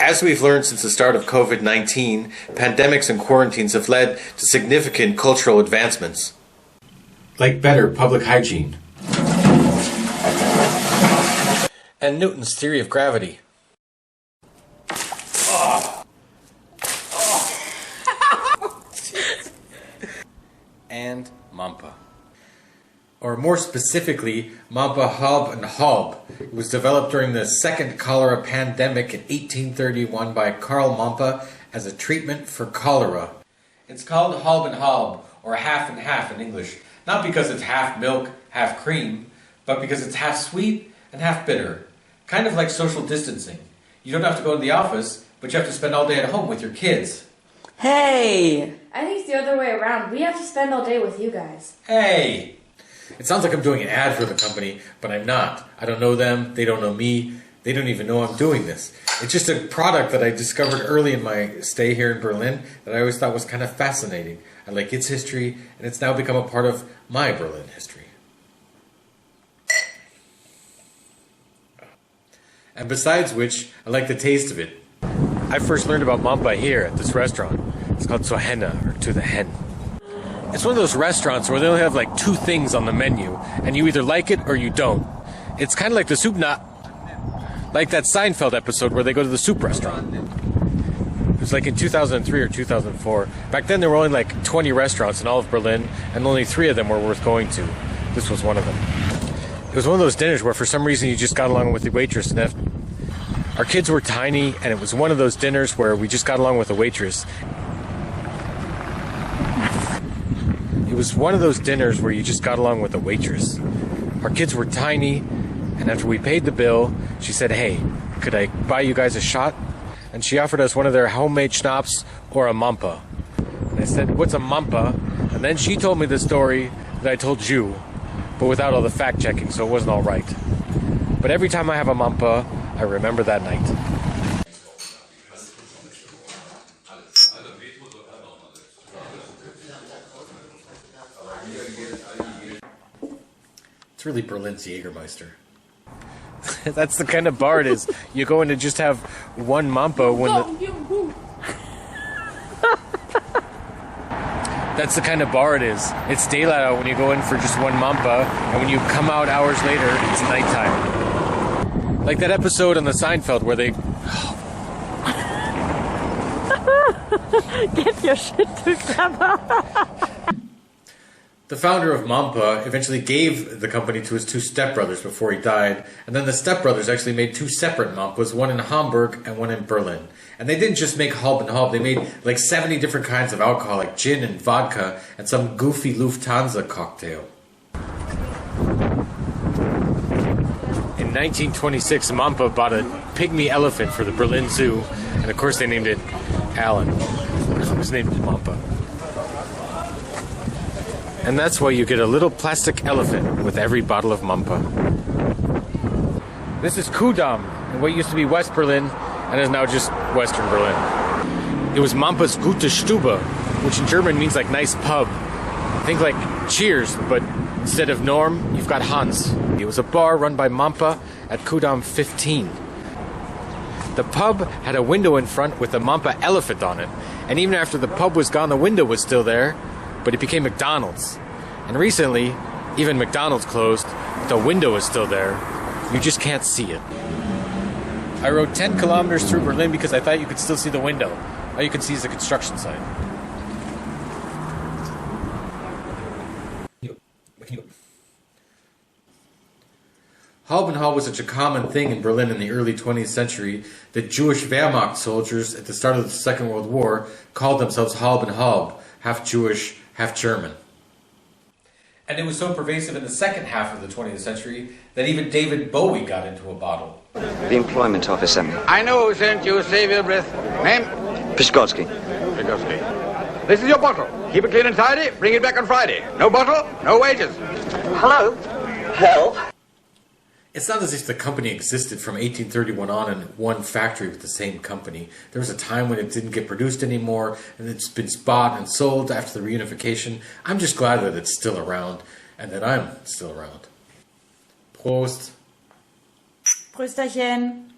As we've learned since the start of COVID-19, pandemics and quarantines have led to significant cultural advancements, like better public hygiene and Newton's theory of gravity. And Mampe. Or more specifically, Mampe Halb Halb. It was developed during the second cholera pandemic in 1831 by Carl Mampe as a treatment for cholera. It's called halb and halb, or half and half in English, not because it's half milk, half cream, but because it's half sweet and half bitter. Kind of like social distancing. You don't have to go to the office, but you have to spend all day at home with your kids. Hey! I think it's the other way around. We have to spend all day with you guys. Hey! It sounds like I'm doing an ad for the company, but I'm not. I don't know them, they don't know me, they don't even know I'm doing this. It's just a product that I discovered early in my stay here in Berlin that I always thought was kind of fascinating. I like its history, and it's now become a part of my Berlin history. And besides which, I like the taste of it. I first learned about Mampe here at this restaurant. It's called Zur Henne, or To the Hen. It's one of those restaurants where they only have like two things on the menu, and you either like it or you don't. It's kind of like the soup like that Seinfeld episode where they go to the soup restaurant. It was like in 2003 or 2004. Back then there were only like 20 restaurants in all of Berlin, and only 3 of them were worth going to. This was one of them. It was one of those dinners where for some reason you just got along with the waitress, and our kids were tiny, and it was one of those dinners where we just got along with the waitress. It was one of those dinners where you just got along with the waitress. Our kids were tiny, and after we paid the bill, she said, "Hey, could I buy you guys a shot?" And she offered us one of their homemade schnapps or a Mampe. And I said, "What's a Mampe?" And then she told me the story that I told you, but without all the fact checking, so it wasn't all right. But every time I have a Mampe, I remember that night. It's really Berlin's Jägermeister. That's the kind of bar it is. You go in to just have one Mampe when That's the kind of bar it is. It's daylight out when you go in for just one Mampe, and when you come out hours later, it's nighttime. Like that episode on the Seinfeld where they... Get your shit together. The founder of Mampe eventually gave the company to his 2 stepbrothers before he died, and then the stepbrothers actually made 2 separate Mampes, one in Hamburg and one in Berlin. And they didn't just make halb and halb, they made like 70 different kinds of alcohol, like gin and vodka, and some goofy Lufthansa cocktail. In 1926, Mampe bought a pygmy elephant for the Berlin Zoo, and of course they named it Alan. It was named Mampe. And that's why you get a little plastic elephant with every bottle of Mampe. This is Kudamm, in what used to be West Berlin, and is now just Western Berlin. It was Mampe's Gute Stube, which in German means like nice pub. Think like Cheers, but instead of Norm, you've got Hans. It was a bar run by Mampe at Kudamm 15. The pub had a window in front with a Mampe elephant on it, and even after the pub was gone, the window was still there, but it became McDonald's. And recently, even McDonald's closed, but the window is still there. You just can't see it. I rode 10 kilometers through Berlin because I thought you could still see the window. All you can see is the construction site. Halb and halb was such a common thing in Berlin in the early 20th century that Jewish Wehrmacht soldiers at the start of the Second World War called themselves halb and halb, half Jewish, half German. And it was so pervasive in the second half of the 20th century that even David Bowie got into a bottle. The employment officer. I know who sent you. Save your breath. Name? Pisgotsky. Pisgotsky. This is your bottle. Keep it clean and tidy. Bring it back on Friday. No bottle, no wages. Hello? Help? It's not as if the company existed from 1831 on in one factory with the same company. There was a time when it didn't get produced anymore, and it's been bought and sold after the reunification. I'm just glad that it's still around, and that I'm still around. Prost. Prösterchen.